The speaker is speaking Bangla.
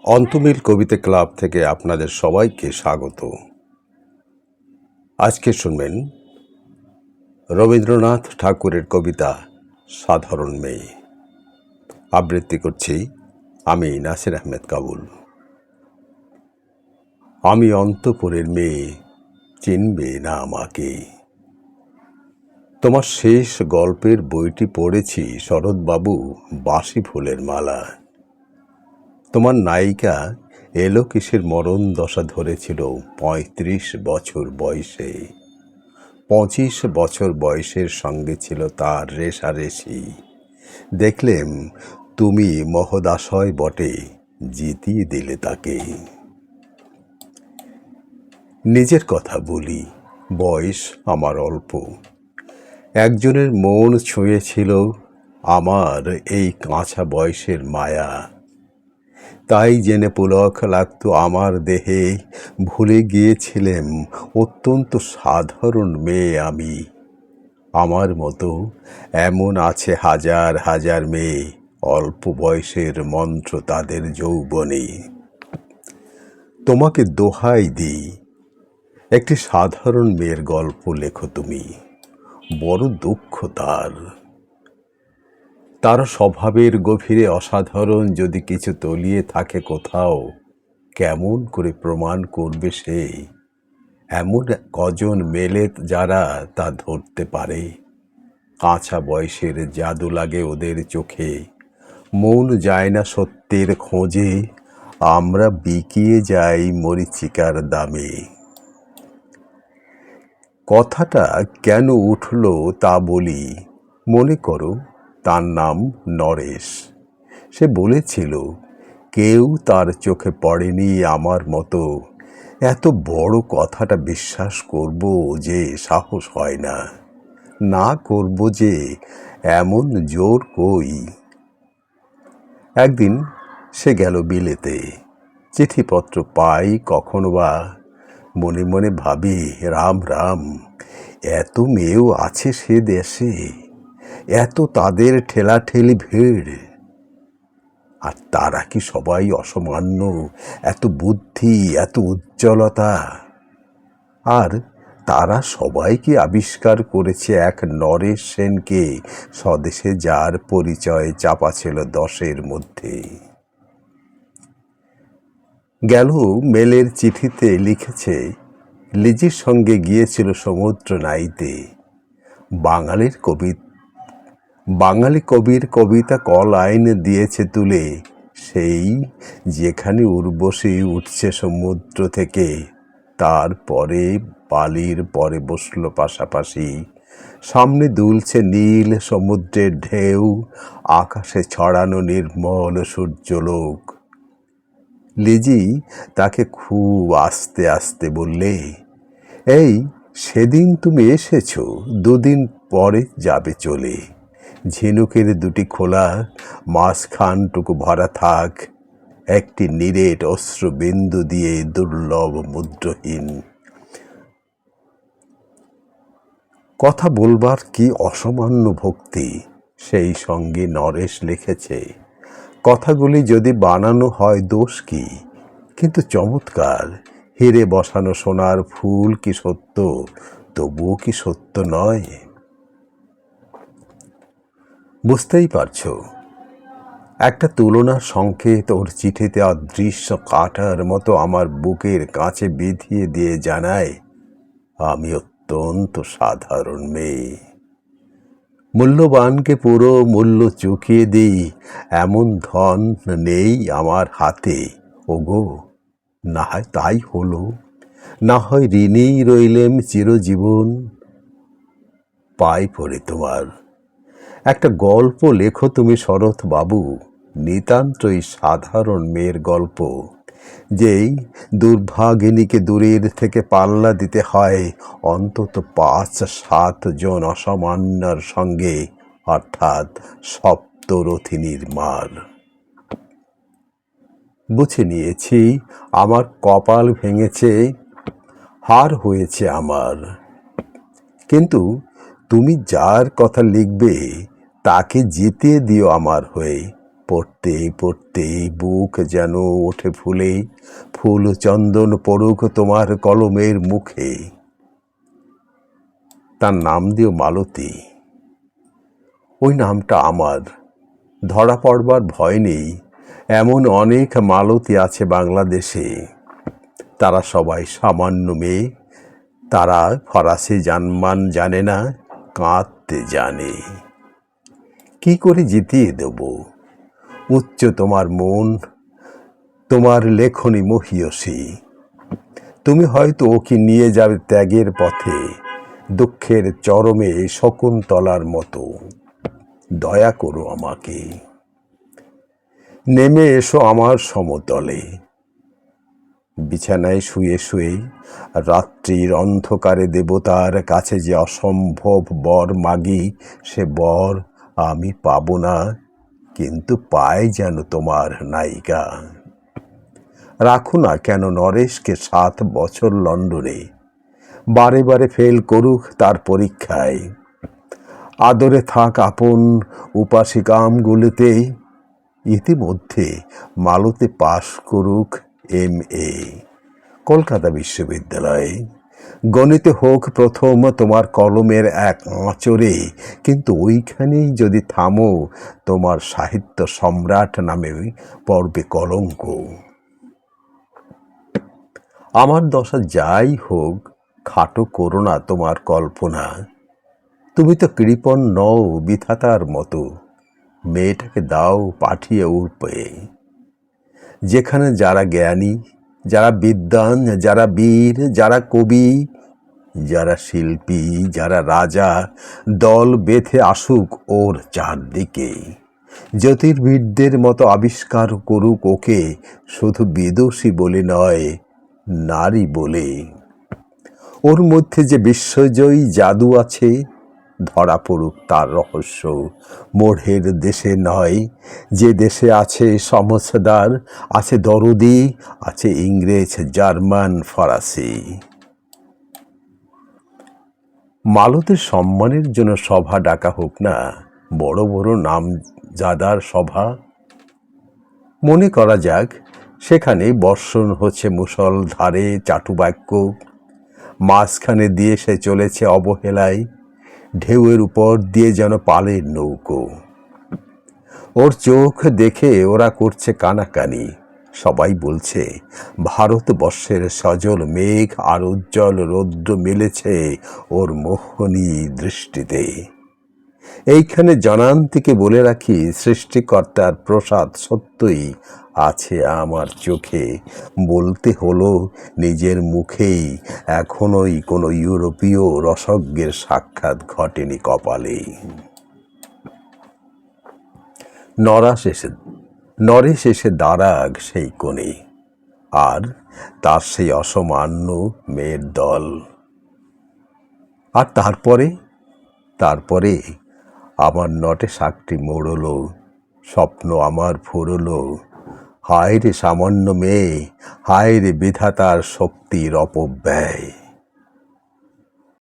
অন্তমিল কবিতা ক্লাব থেকে আপনাদের সবাইকে স্বাগত। আজকে শুনবেন রবীন্দ্রনাথ ঠাকুরের কবিতা সাধারণ মেয়ে। আবৃত্তি করছি আমি নাসির আহমেদ কাবুল। আমি অন্তপুরের মেয়ে, চিনবে না আমাকে। তোমার শেষ গল্পের বইটি পড়েছি শরৎবাবু বাসি ফুলের মালা। তোমার নায়িকা এলো কিসের মরণ দশা ধরেছিল ৩৫ বছর বয়সে। ২৫ বছর বয়সের সঙ্গে ছিল তার রেশারেশি। দেখলেম তুমি মহোদাশয় বটে, জিতিয়ে দিলে তাকে। নিজের কথা বলি, বয়স আমার অল্প। একজনের মন ছুঁয়েছিল আমার এই কাঁচা বয়সের মায়া। তাই জেনে পুলক লাগতো আমার দেহে, ভুলে গিয়েছিলেম অত্যন্ত সাধারণ মেয়ে আমি। আমার মতো এমন আছে হাজার হাজার মেয়ে, অল্প বয়সের মন্ত্র তাদের যৌবনে। তোমাকে দোহাই দিই, একটি সাধারণ মেয়ের গল্প লেখো তুমি। বড় দুঃখ তার স্বভাবের গভীরে অসাধারণ যদি কিছু তলিয়ে থাকে কোথাও, কেমন করে প্রমাণ করবে সে? এমন কজন মেলে যারা তা ধরতে পারে। কাঁচা বয়সের জাদু লাগে ওদের চোখে, মন যায় না সত্যের খোঁজে, আমরা বিকিয়ে যাই মরীচিকার দামে। কথাটা কেন উঠল তা বলি। মনে করো তার নাম নরেশ। সে বলেছিল কেউ তার চোখে পড়েনি আমার মতো। এত বড় কথাটা বিশ্বাস করব যে সাহস হয় না, না করব যে এমন জোর কই। একদিন সে গেল বিলেতে, চিঠিপত্র পাই কখনো বা। মনে মনে ভাবি রাম রাম, এত মেয়েও আছে সে দেশে, এত তাদের ঠেলাঠেলি ভিড়। আর তারা কি সবাই অসামান্য? এত বুদ্ধি, এত উজ্জ্বলতা। আর তারা সবাই কি আবিষ্কার করেছে এক নরেশ সেনকে, স্বদেশে যার পরিচয় চাপা ছিল ১০-এর মধ্যে। গেল মেলের চিঠিতে লিখেছে লিজির সঙ্গে গিয়েছিল সমুদ্র নাইতে। বাঙালি কবির কবিতা ক লাইন দিয়েছে তুলে, সেই যেখানে উর্বশী উঠছে সমুদ্র থেকে। তারপরে বালির পরে বসল পাশাপাশি, সামনে দুলছে নীল সমুদ্রের ঢেউ, আকাশে ছড়ানো নির্মল সূর্যলোক। লিজি তাকে খুব আস্তে আস্তে বললে, এই সেদিন তুমি এসেছ, ২ দিন পরে যাবে চলে। ঝিনুকের ২টি খোলা, মাঝখানটুকু ভরা থাক একটি নিরেট অশ্রুবিন্দু দিয়ে, দুর্লভ মুদ্রহীন। কথা বলবার কি অসামান্য ভক্তি। সেই সঙ্গে নরেশ লিখেছে, কথাগুলি যদি বানানো হয় দোষ কি? কিন্তু চমৎকার। হিরে বসানো সোনার ফুল কি সত্য? তবুও কি সত্য নয়? বুঝতেই পারছ, একটা তুলনার সংকেত ওর চিঠিতে অদৃশ্য কাঁটার মতো আমার বুকের কাছে বিধিয়ে দিয়ে জানায়, আমি অত্যন্ত সাধারণ মেয়ে। মূল্যবানকে পুরো মূল্য চুকিয়ে দিই, এমন ধন নেই আমার হাতে। ওগো, না হয় তাই হলো, না হয় ঋণেই রইলেম চিরজীবন। পাই পড়ে তোমার, একটা গল্প লেখো তুমি শরৎ বাবু, নিতান্তই সাধারণ মেয়ের গল্প। যেই দুর্ভাগিনীকে দূরের থেকে পাল্লা দিতে হয় অন্তত ৫-৭ জন অসামান্যর সঙ্গে, অর্থাৎ সপ্তরথিনীর মার। বুঝে নিয়েছি আমার কপাল ভেঙেছে, হার হয়েছে আমার। কিন্তু তুমি যার কথা লিখবে তাকে জিতিয়ে দিও আমার হয়ে। পড়তে পড়তে বুক যেন ওঠে ফুলে, ফুল চন্দন পড়ুক তোমার কলমের মুখে। তার নাম দিও মালতী। ওই নামটা আমার, ধরা পড়বার ভয় নেই। এমন অনেক মালতী আছে বাংলাদেশে, তারা সবাই সামান্য মেয়ে। তারা ফরাসি জানমান জানে না, কাঁদতে জানে। কি করে জিতিয়ে দেব উচ্চ তোমার মন, তোমার লেখনী মহিয়সী। তুমি হয়তো ওকে নিয়ে যাবে ত্যাগের পথে, দুঃখের চরমে শকুন্তলার মতো। দয়া করো আমাকে, নেমে এসো আমার সমতলে। বিছানায় শুয়ে শুয়ে রাত্রির অন্ধকারে দেবতার কাছে যে অসম্ভব বর মাগি, সে বর আমি পাব না, কিন্তু পাই যেন তোমার নায়িকা। রাখো না কেন নরেশকে 7 বছর লন্ডনে, বারে বারে ফেল করুক তার পরীক্ষায়। আদরে থাক আপন উপাসিকামগুলিতে, ইতিমধ্যে মালতী পাশ করুক MA কলকাতা বিশ্ববিদ্যালয়ে। গণিতে হোক প্রথম তোমার কলমের এক আঁচড়ে, কিন্তু ওইখানেই যদি থামো, তোমার সাহিত্য সম্রাট নামে পড়বে কলঙ্ক। আমার দশা যাই হোক, খাটো করো না তোমার কল্পনা। তুমি তো কৃপণ নও বিধাতার মতো, মেয়েটাকে দাও পাঠিয়ে উঠবে। যেখানে যারা জ্ঞানী, যারা বিদ্বান, যারা বীর, যারা কবি, যারা শিল্পী, যারা রাজা, দল বেঁধে আসুক ওর চারদিকে। জ্যোতির্বিদদের মতো আবিষ্কার করুক ওকে, শুধু বিদুষী বলে নয়, নারী বলে। ওর মধ্যে যে বিশ্বজয়ী জাদু আছে, ধরা পড়ুক তার রহস্য। মোড়ের দেশে নয়, যে দেশে আছে সমঝদার, আছে দরদি, আছে ইংরেজ, জার্মান, ফরাসি। মালতীর সম্মানের জন্য সভা ডাকা হোক না, বড় বড় নামজাদার সভা। মনে করা যাক সেখানে বর্ষণ হচ্ছে মুষলধারে চাটুবাক্য, মাঝখানে দিয়ে সে চলেছে অবহেলায়, ঢেউয়ের উপর দিয়ে যেন পালের নৌকো। ওর চোখ দেখে ওরা করছে কানাকানি। সবাই বলছে ভারতবর্ষের সজল মেঘ আর উজ্জ্বল রৌদ্র মিলেছে ওর মোহনী দৃষ্টিতে। এইখানে জনান্তিকে বলে রাখি, সৃষ্টিকর্তার প্রসাদ সত্যই আছে আমার চোখে। বলতে হলো নিজের মুখেই, এখনোই কোনো ইউরোপীয় রসজ্ঞের সাক্ষাৎ ঘটেনি কপালে। নরেশ এসে দাঁড়াক সেই কোণে, আর তার সেই অসামান্য মেয়ের দল। আর তারপরে আমার নটে শাকটি মোড়ল, স্বপ্ন আমার ফুরল। হায় রে সামান্য মেয়ে, হায় রে বিধাতার শক্তির অপব্যয়।